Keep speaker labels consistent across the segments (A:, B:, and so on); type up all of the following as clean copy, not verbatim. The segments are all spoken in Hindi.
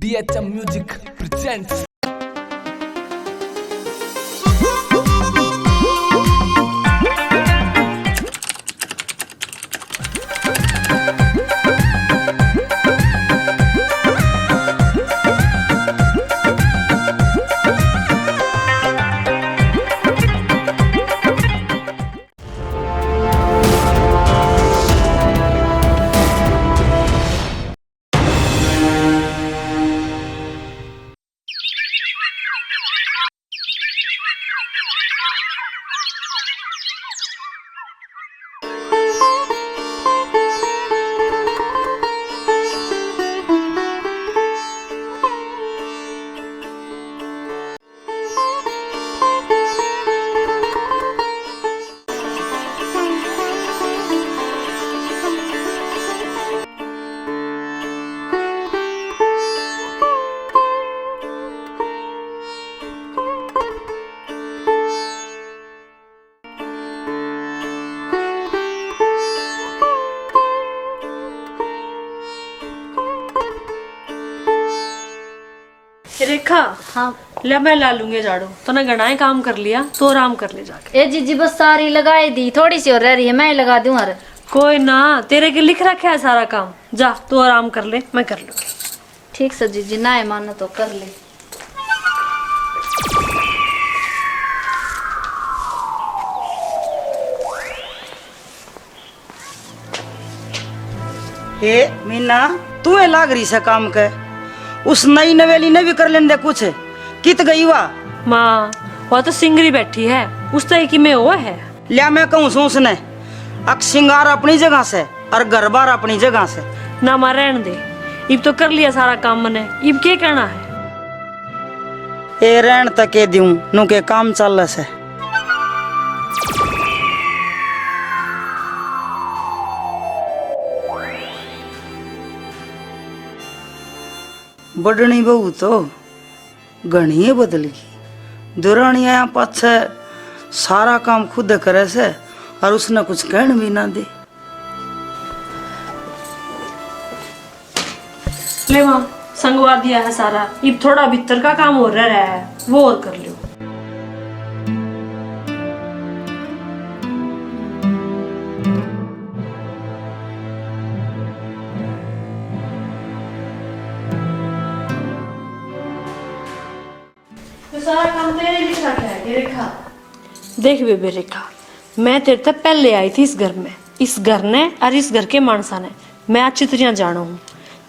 A: DHM Music presents.
B: रेखा,
C: हाँ
B: ले मैं ला लूंगी झाड़ू। तूने घना काम कर लिया तो आराम कर ले जाके।
C: ए जीजी बस सारी लगाई दी, थोड़ी सी और रह रही है, मैं ही लगा दूं। अरे
B: कोई ना, तेरे के लिख रखा है सारा काम। जा तू आराम कर ले, मैं कर लूंगी।
C: ठीक से जीजी, ना है मानो तो कर ले।
D: हे मीना, तू है लाग रही से काम के। उस नई नवेली ने भी कर लेंदे कुछ। कित गई वा
B: माँ, वो तो सिंगरी बैठी है, उस तरह की में वो है।
D: लिया मैं कहूँ सोचने, अक सिंगार अपनी जगह से और घर बार अपनी जगह से।
B: ना माँ रहने दे, इब तो कर लिया सारा काम मैंने, इब क्या करना है।
D: ए रहन तक दूं नु के काम चल से। बड़नी बहू तो घनी बदल गई। दुरानी आया पाछे सारा काम खुद करे से और उसने कुछ कहन भी ना दे।
B: ले माँ, संगवा दिया है सारा, इब थोड़ा भीतर का काम हो रहा है, वो और कर लो। तो सारा काम तेरे लिख रखा है रेखा। देख बेबे रेखा, मैं तेरे तक पहले आई थी इस घर में, इस घर ने और इस घर के मानसा ने मैं अच्छी तरह जाना हूँ।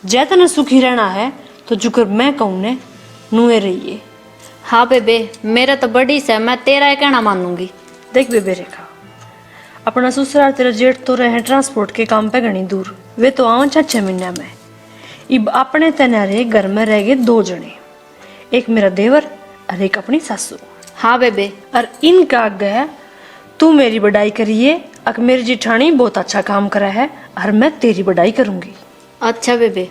B: जै तने सुखी रहना है तो जुकर मैं कहूँ ने नुए रहिए।
C: हाँ बेबे, मेरा तो बड़ी से, मैं तेरा ही कहना मानूंगी।
B: देख बेबे रेखा, अपना ससुराल तेरा जेठ तो रहे ट्रांसपोर्ट के काम पे घनी दूर, वे तो आवन 6 महीने में। इब अपने तनारे घर में रह गए 2 जने, एक मेरा देवर और एक अपनी सासू।
C: हाँ बेबे,
B: और इनका आगे तू मेरी बड़ाई करिए, अक मेरी जिठानी बहुत अच्छा काम करा है और मैं तेरी बड़ाई करूंगी।
C: अच्छा बेबे।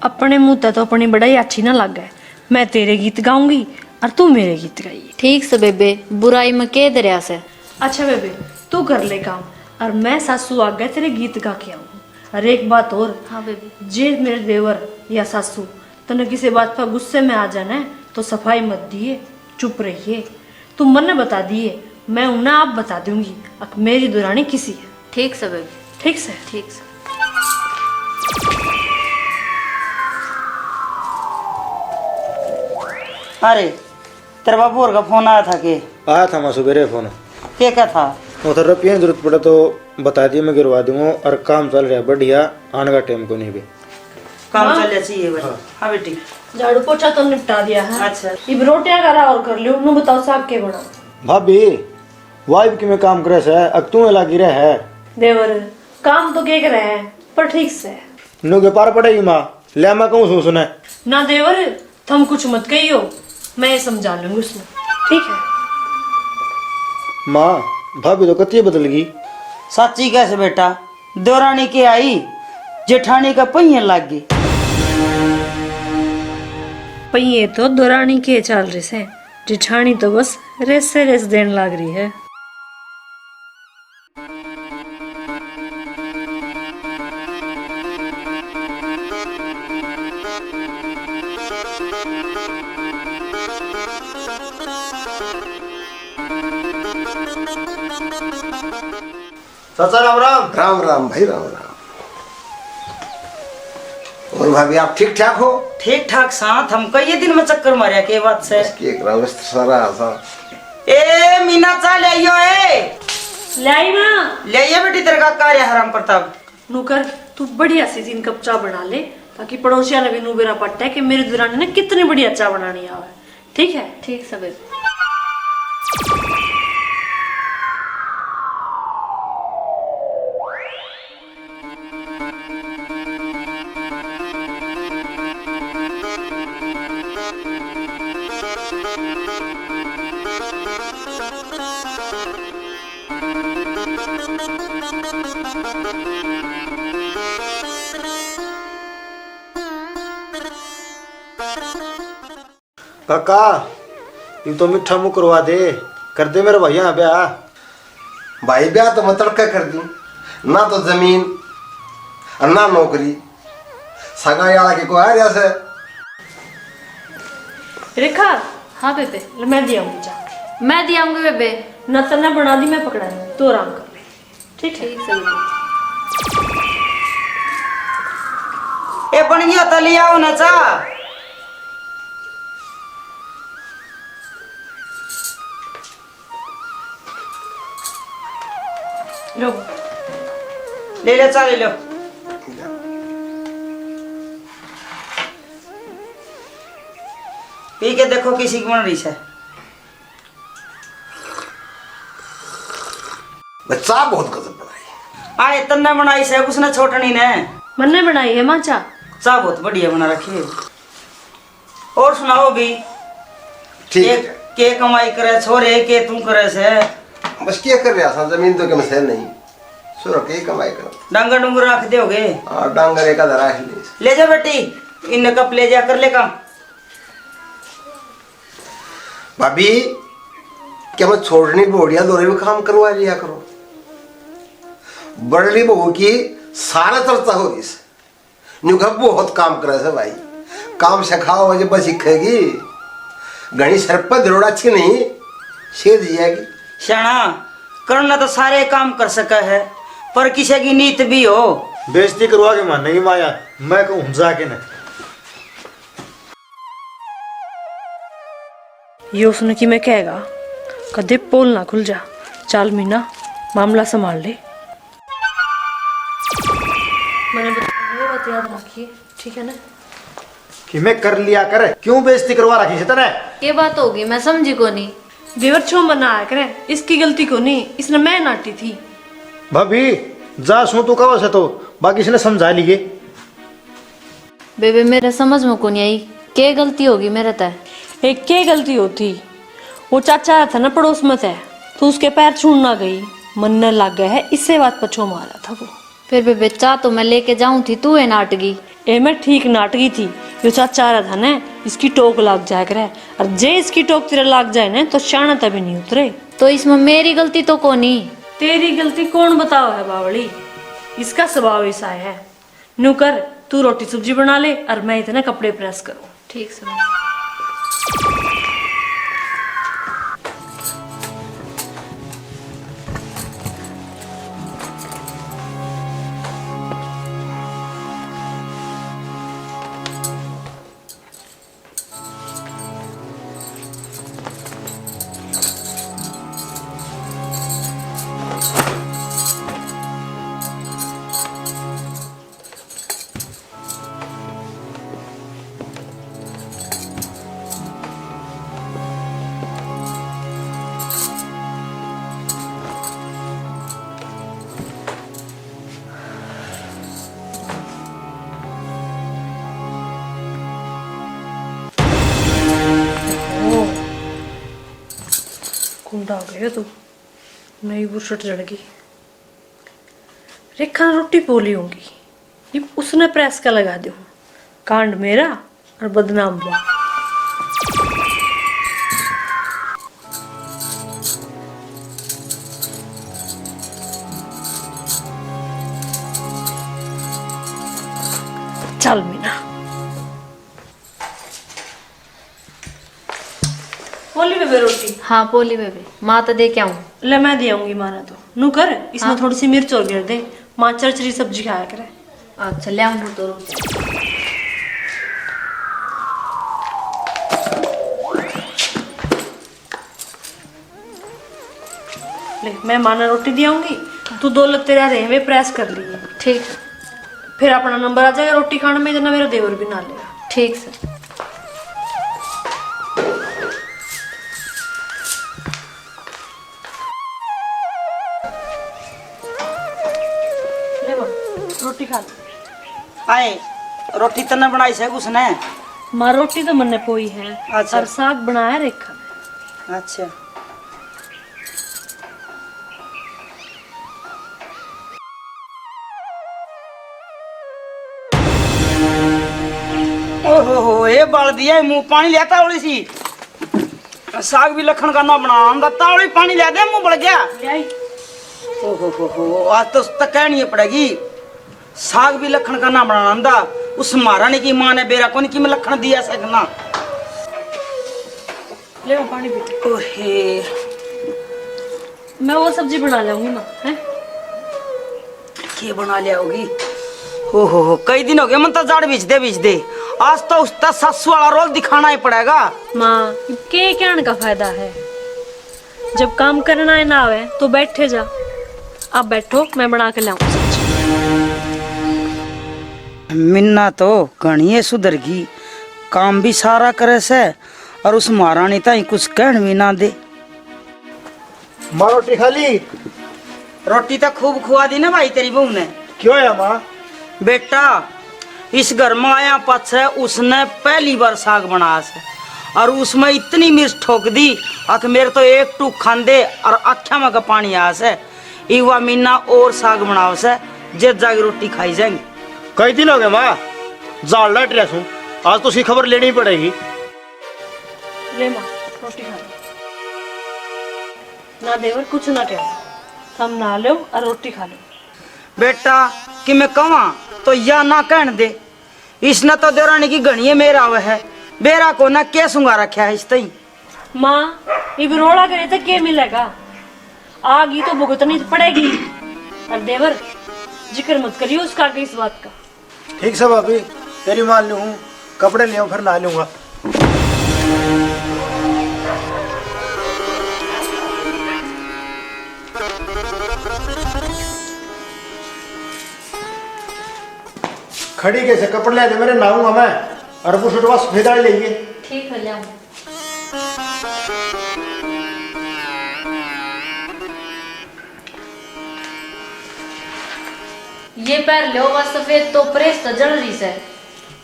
B: अपने मुंह तक तो अपनी बड़ाई अच्छी ना लग गए, मैं तेरे गीत गाऊंगी और तू मेरे गीत गाइए।
C: ठीक से बेबे, बुराई में के दरिया से।
B: अच्छा बेबे, तू कर ले काम और मैं सासू आ गए तेरे गीत गा के आऊँ। और एक बात और,
C: हाँ बेबे।
B: जे मेरे देवर या सासू तने किसी बात पर गुस्से में आ जाना तो सफाई मत दिए, चुप रहिए। तुम मन ने बता दिए, मैं उन्हें आप बता दूंगी अक मेरी दुरानी किसी है।
C: ठीक से बेबे।
B: ठीक से।
C: ठीक से।
D: अरे तेरे बाबू और का फोन आया था के?
E: आया था मैं सुबह फोन।
D: क्या था?
E: वो तो रुपये जरूरत पड़े तो बता दिए, मैं गिरवा दूंगा। और काम चल रहा है बढ़िया, आने का टाइम को नहीं भी
D: काम चल चाहिए भाई। हाँ बेटी,
B: झाड़ू पोछा तो निपटा दिया है।
D: अच्छा।
B: इब रोटियां करा और कर लियो। नु बताओ साग के बना।
E: भाभी वाइफ की में काम करे से, अब तू लगी रहे है।
B: देवर काम तो के रहे हैं पर ठीक से
E: नु के पार पड़ेगी माँ। ले मैं कहूँ सुने
B: ना देवर, तुम कुछ मत कहियो, मैं ये समझा लूंगी उसमें। ठीक है
E: माँ, भाभी तो कत्ती बदल गई।
D: सच्ची कैसे बेटा? दौरानी के आई, जेठानी का पहिए लग गई।
B: पहिए तो दुरानी के चाल रहे से, जिठानी तो बस रेस से रेस देने लग रही है।
E: चाचा राम राम।
F: राम राम भाई, राम राम। और भाभी आप ठीक ठाक हो?
D: ठीक ठाक साथ हम कई दिन में चक्कर मारिया के बात से।
F: एक रावस्त सारा आसा।
D: ए मीना चा ले आइयो ए।
B: लाई माँ
D: ले आइए बेटी तेरे का कार्य हराम प्रताप।
B: नूकर तू बढ़िया सी 3 कप चाय बना ले ताकि पड़ोसिया ने भी नू बेरा पट्टा है कि मेरी दुरानी ने कितनी बढ़िया चाय बनानी आवे। ठीक है?
C: ठीक से बेबे।
E: काका ये तो मीठा मुंह करवा दे, कर दे मेरे भैया ब्याह।
F: भाई ब्याह तो मैं तड़का कर दूं, ना तो जमीन और ना नौकरी। सगाई आला के को आ रहा से।
B: रेखा हाँ बेबे ले मैं दिया हूँ चाय।
C: मैं दिया आऊंगी बेबे।
B: न तना बना दी मैं पकड़ा दूँ तो आराम कर ले। ठीक है?
C: ठीक से बेबे।
D: ए बन गया तो ले आओ ना चा।
B: लो
D: ले ले चा ले लो। पी के देखो किसी की बन रही है।
F: बच्चा बहुत गजब बनाई।
D: आए तन्ने बनाई से उसने छोटनी ने।
B: मन्ने बनाई है माँ चाय।
D: चा बहुत बढ़िया बना रखी है। और सुनाओ भी
F: ठीक
D: के,
F: है।
D: के कमाई करे छोरे के तू करे से।
F: बस क्या कर रहा था, जमीन तो कम से नहीं सुर के कमाई करो।
D: डांगर डूंगर रख दोगे?
F: हाँ डांगर एक आधा रख
D: ले जा बेटी इन कप ले जा कर ले काम।
F: भाभी क्या मैं छोड़नी बोड़िया दोरे में काम करवा लिया करो। बड़ली बहू की सारा चर्चा हो रही से। न्यू घर बहुत काम करे से भाई, काम सिखाओ वजह बस सीखेगी। घनी सर पर दरोड़ा अच्छी नहीं सीध जाएगी।
D: शाना करना तो सारे काम कर सका है पर किसी की नीत भी हो।
E: बेइज्जती करवा के मानने की माया, मैं कहूँ जाके न।
B: ये उसने कि मैं कहेगा कदे पोल ना खुल जा। चाल मीना मामला संभाल ले। मैंने बताया बात याद रखिए। ठीक है ना?
E: कि मैं कर लिया कर, क्यों बेइज्जती करवा रखी है तेरे?
C: ये बात होगी मैं समझी को नहीं।
B: देवर छो मना आया करे, इसकी गलती को नहीं, इसने मैं नाटी थी।
E: भाभी जा सू तू कब से तो बाकी इसने समझा लिए।
C: बेबे मेरे समझ में को नहीं आई क्या गलती होगी मेरे तय।
B: एक क्या गलती होती, वो चाचा आया था ना पड़ोस में थे तो उसके पैर छून ना गई, मन लग गया है इससे बात पछो मारा था वो।
C: फिर बेबे चाह तो मैं लेके जाऊं थी, तू है नाटगी।
B: ए मैं ठीक नाटकी थी, जो चाचा आ रहा था ना इसकी टोक लाग जाए करे, और जे इसकी टोक तेरे लाग जाए ना तो शाना तभी नहीं उतरे।
C: तो इसमें मेरी गलती तो को नहीं।
B: तेरी गलती कौन बताओ है बावली, इसका स्वभाव ऐसा है। नू कर तू रोटी सब्जी बना ले और मैं इतने कपड़े प्रेस करूं।
C: ठीक से।
B: कुंडा हो गया तू, नई बुरशट जड़ गई। रेखा ने रोटी पोली होंगी, ये उसने प्रेस का लगा दू। कांड मेरा और बदनाम हुआ। चल मीना पोली बेबे रोटी
C: हाँ पोली बेबे माँ तो दे के आऊँ।
B: ले मैं दे आऊंगी माँ ने तो नू कर इसमें थोड़ी सी मिर्च और गिर दे माँ चरचरी सब्जी खाया करे।
C: अच्छा ले आऊँ तो रुक जा।
B: ले मैं माँ ने रोटी दे आऊंगी तू 2 लगते रह रहे वे प्रेस कर लिए
C: ठीक
B: फिर अपना नंबर आ जाएगा रोटी खाने में जना मेरा देवर भी ना लेगा।
C: ठीक सर।
B: ले माँ रोटी खा ले।
D: आए रोटी तने बनाई से उसने।
B: माँ रोटी तो मैंने पोई है
D: अच्छा।
B: और साग बनाया रेखा ने।
D: अच्छा ओहो हो ये बाल दिया मुंह पानी लेता होली सी साग भी लखन का ना बना हम तावड़ी पानी ले दे मुंह बढ़ गया।
B: ले आई
D: ओहो हो आज तो तक कहनी पड़ेगी साग भी लखन का ना बनाना आंदा उस महारानी की माँ ने बेरा कोनी की में लखन दिया सकना।
B: ले माँ पानी पी
D: ओहे
B: मैं वो सब्जी बना लाऊंगी माँ है।
D: के बना लिया होगी। हो कई दिन हो गए मन तो जाड़ बीच दे आज तो उसका सासू वाला रोल दिखाना ही पड़ेगा।
B: माँ के कहने का फायदा है जब काम करना है ना आवे तो बैठे जा। आप बैठो मैं बना के लाऊं सब्जी।
D: मिन्ना तो घणी सुधर गई काम भी सारा करे से और उस महारानी ताई कुछ कहन भी ना दे।
E: माँ रोटी खा ली?
D: रोटी तो खूब खुआ दी ना भाई तेरी बहू ने।
E: क्यों है माँ?
D: बेटा इस घर में आया पाछे उसने पहली बार साग बनाया से और उसमें इतनी मिर्च ठोक दी कि मेरे तो एक टूक खांदे और आख्या में का पानी आया से इवा मीना और साग बनाओ से जे जागी रोटी खाई जाएंगे।
E: कई दिन हो गए माँ जाल लट रहा हूँ आज तो उसकी खबर लेनी पड़ेगी।
B: ले माँ रोटी खा लो ना देवर कुछ ना कह हम ना लो और रोटी खा लो।
D: बेटा कि मैं कहा तो या ना कहन दे इसने तो देरानी की गणिये मेरा वह है बेरा को ना क्या सुंगा रखा है इस तई।
B: माँ ये रोड़ा करे तो क्या मिलेगा आगी तो भुगतनी पड़ेगी और देवर जिक्र मत करियो उसका आगे इस बात का।
E: ठीक सब अभी तेरी मान लूँ कपड़े ले फिर नहा लूंगा। खड़ी कैसे कपड़े ले दे मेरे नहाऊंगा मैं और वो छुटवा सफेद वाले लेंगे।
C: ठीक है ले आऊँ। ये पैर लो बस सफेद तो प्रेस तो जल रही से।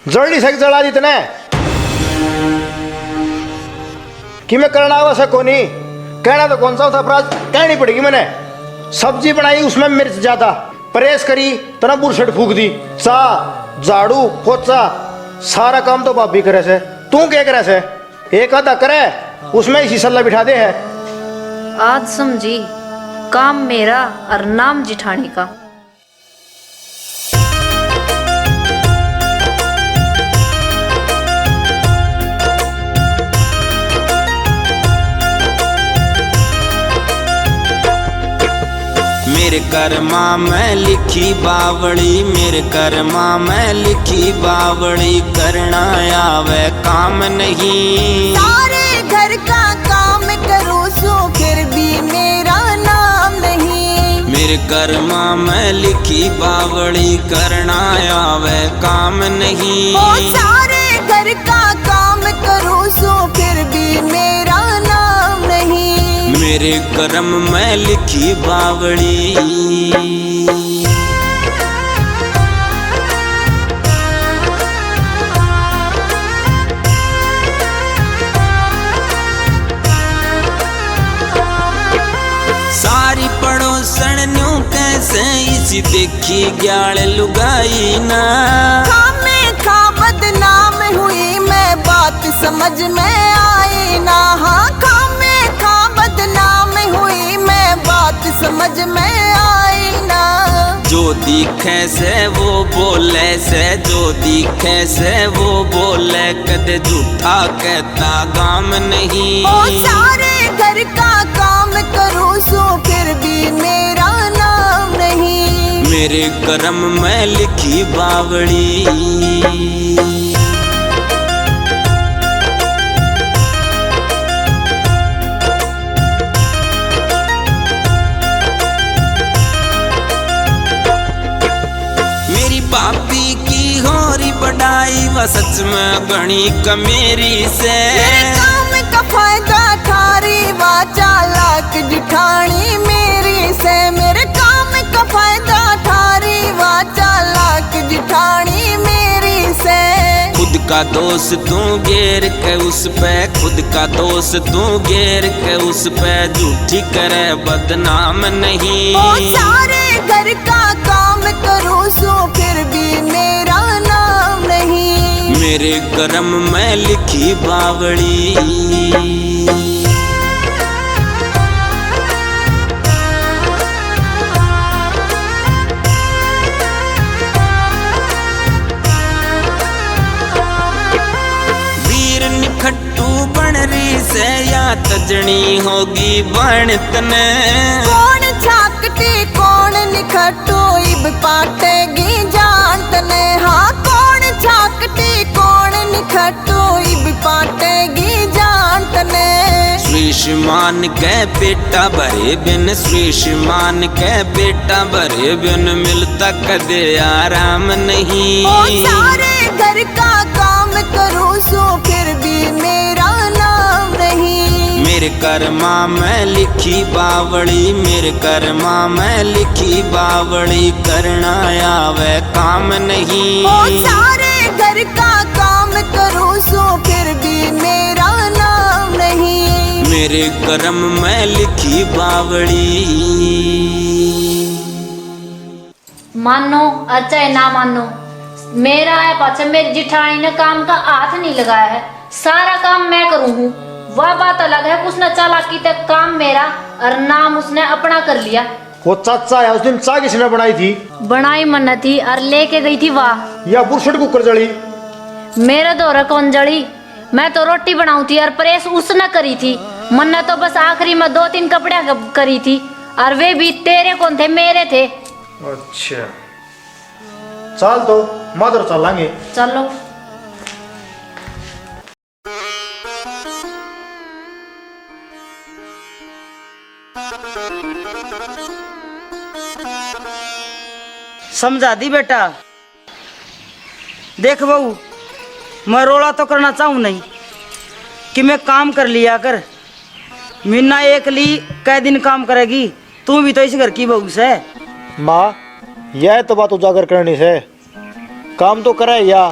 E: जड़ नहीं सक जड़ा दी तने कि मैं करना हुआ सको नहीं कहना तो कौन सा था अपराध कहनी पड़ेगी मैंने। सब्जी बनाई उसमें मिर्च ज्यादा प्रेस करी तो ना बुरशट फूक दी सा झाड़ू पोछा सारा काम तो भाभी करे से तू क्या करे से एक आधा करे उसमें इसी सल्ला बिठा दे है।
C: आज समझी काम मेरा और नाम जिठानी का।
G: मेरे कर्मा में लिखी बावड़ी मेरे कर्मा में लिखी बावड़ी करना आवे काम नहीं।
H: सारे घर का काम करो सो फिर भी मेरा नाम नहीं।
G: मेरे कर्मा में लिखी बावड़ी करना आवे काम नहीं।
H: ओ सारे घर का काम करो सो फिर भी मेरा नाम नहीं।
G: मेरे कर्म में लिखी बावड़ी सारी पड़ोसन न्यू कैसे इसी देखी ग्याल लुगाई ना।
H: खामे खा बदनाम हुई मैं बात समझ में आई ना। हाँ खामे खा बदनाम हुई मैं बात समझ में आई ना।
G: जो दिखे से वो बोले से, जो दिखे से वो बोले, कदे झूठा कहता काम नहीं।
H: ओ सारे घर का काम करूं सो फिर भी मेरा नाम नहीं।
G: मेरे कर्म में लिखी बावड़ी। पापी की होरी बढ़ाई व सच में बनी कमेरी से।
H: मेरे काम का फायदा थारी वा चालाक जिठानी मेरी से। मेरे काम का फायदा थारी वा चालाक जिठानी मेरी से।
G: खुद का दोष तू घेर के उस पे, खुद का दोष तू घेर के उस पे, झूठी करे बदनाम नहीं।
H: ओ सारे घर का काम करूं सो फिर भी मेरा नाम नहीं।
G: मेरे कर्म में लिखी बावड़ी। वीर निखट्टू बन रही से या तजनी होगी बनतने।
H: कौन झाकटी कौन निखट्टू इब पाटेगी जानतने। हाँ कौन झाकटी कौन निखट्टू इब पाटेगी जानतने।
G: श्रीमान के बेटा भरे बिन, श्रीमान के बेटा भरे बिन, मिलता कदे आराम नहीं।
H: ओ सारे घर का काम करूं सो फिर भी मेरा नाम नहीं।
G: मेरे कर्मा में लिखी बावड़ी, मेरे कर्मा में लिखी बावड़ी, करना आवे काम नहीं।
H: ओ सारे घर का काम करूं सो फिर भी मेरा नाम नहीं।
G: मेरे कर्म में लिखी बावड़ी।
C: मानो अच्छा ना मानो, मेरा है पाछे मेरी जिठानी ने काम का हाथ नहीं लगाया है। सारा काम मैं करूँ हूँ। वह बात अलग है उसने चालाकी तक काम मेरा और नाम उसने अपना कर लिया।
E: वो चाचा है, उस दिन चाय किसने बनाई थी?
C: बनाई मन थी और लेके गई थी वाह।
E: या बुरसट कुकर जली?
C: मेरे दौरे कौन जड़ी, मैं तो रोटी बनाऊ थी और प्रेस उसने करी थी। मन ने तो बस आखिरी में 2-3 कपड़े करी थी और वे भी तेरे कौन थे, मेरे थे।
E: अच्छा चल तो मादर चलेंगे।
C: चलो
D: समझा दी बेटा। देख बहू, मैं रोला तो करना चाहूँ नहीं कि मैं काम कर लिया कर। मीना एक ली कै दिन काम करेगी, तू भी तो इस घर की बहू से।
E: माँ यह तो बात उजागर करनी से, काम तो करे या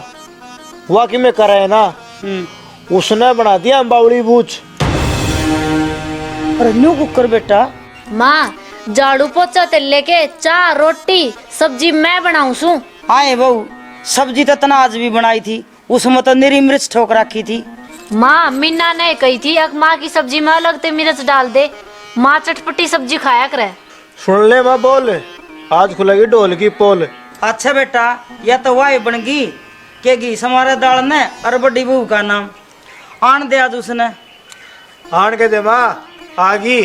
E: वाकई में करे ना। उसने बना दिया बावड़ी बूझ।
D: अरे न्यू कुकर बेटा।
C: माँ झाड़ू पोछा ते लेके चाय रोटी सब्जी मैं बनाऊं सू।
D: आए बहू, सब्जी तो तना आज भी बनाई थी, उसमें तो निरी मिर्च ठोक रखी थी।
C: माँ मीना ने कही थी अक माँ की सब्जी में अलग ते मिर्च डाल दे, माँ चटपटी सब्जी खाया करे।
E: सुन ले माँ बोल, आज खुलेगी ढोल की पोल।
D: अच्छा बेटा, यह तो वाई बन गई के घी समारे दाल ने और बड़ी बहू का नाम आन दे आज उसने।
E: आन के दे माँ आगी।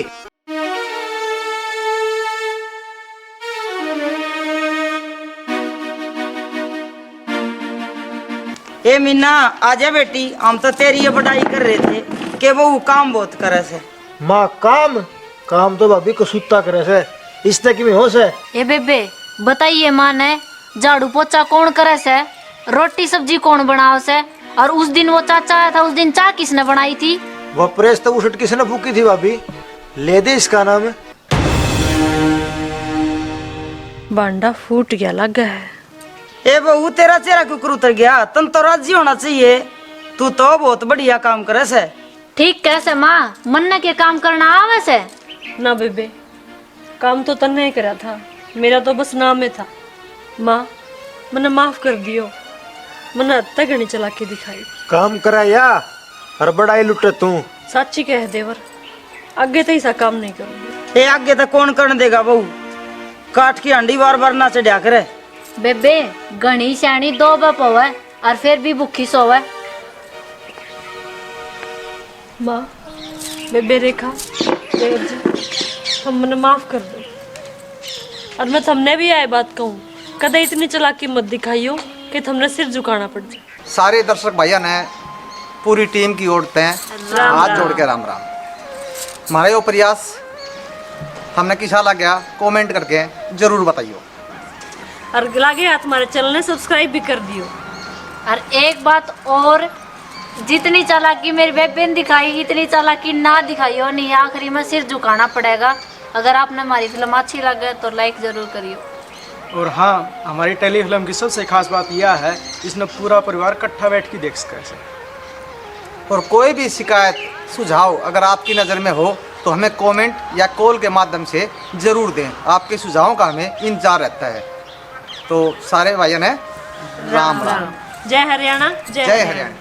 D: ए मीना आजा बेटी, हम तो तेरी ये बड़ाई कर रहे थे कि बहू काम बहुत करे से।
E: माँ काम काम तो भाभी कसूता करे से, इस तक में हो से।
C: ए बेबे बताइए माँ ने झाड़ू पोछा कौन करे से, रोटी सब्जी कौन बनाओ से, और उस दिन वो चाचा आया था उस दिन चाय किसने बनाई थी?
E: वह प्रेस तो उछट किसने फूकी थी भाभी? ले दे इसका नाम।
B: बांडा फूट गया लग है।
D: ए बहू तेरा चेहरा क्यों उतर गया? तन तो राजी होना चाहिए, तू तो बहुत बढ़िया काम करे से।
C: ठीक कैसे माँ, मन्ना के काम करना आवे से?
B: ना बेबे, काम तो तन्ने ही करा था, मेरा तो बस नाम में था। माँ मने माफ कर दियो, मने अत्ता घनी चला के दिखाई।
E: काम करा या और बड़ाई लुटे तू।
B: साची कह देवर, आगे तो ऐसा काम नहीं करूँगी।
D: ए आगे तो कौन करने देगा बहू? काट की अंडी बार बार ना चढ़ा करे।
C: बेबे घनी श्याणी 2 बाप होवे और फिर भी भूखी सोवे।
B: माँ बेबे रेखा देवर जी हमने माफ कर दो। और मैं तुमने भी यह बात कहूँ, कदे इतनी चालाकी मत दिखाइयो कि तुमने सिर झुकाना पड़ जाए।
I: सारे दर्शक भैया ने पूरी टीम की ओर तय हाथ जोड़ के राम राम। हमारा यो प्रयास हमने किसा लग गया कमेंट करके जरूर बताइयो।
B: और लागे हाथ हमारे चैनल ने सब्सक्राइब भी कर दियो।
C: और एक बात और, जितनी चालाकी मेरी बेबे ने दिखाई इतनी चालाकी ना दिखाइयो नहीं, आखिरी में सिर झुकाना पड़ेगा। अगर आपने हमारी फिल्म अच्छी लगे तो लाइक जरूर करियो।
J: और हाँ, हमारी टेली फिल्म की सबसे खास बात यह है इसमें पूरा परिवार इकट्ठा बैठ के देख सके।
I: और कोई भी शिकायत सुझाव अगर आपकी नज़र में हो तो हमें कमेंट या कॉल के माध्यम से ज़रूर दें। आपके सुझावों का हमें इंतजार रहता है। तो सारे भाइयों ने राम राम।
B: जय हरियाणा,
I: जय हरियाणा।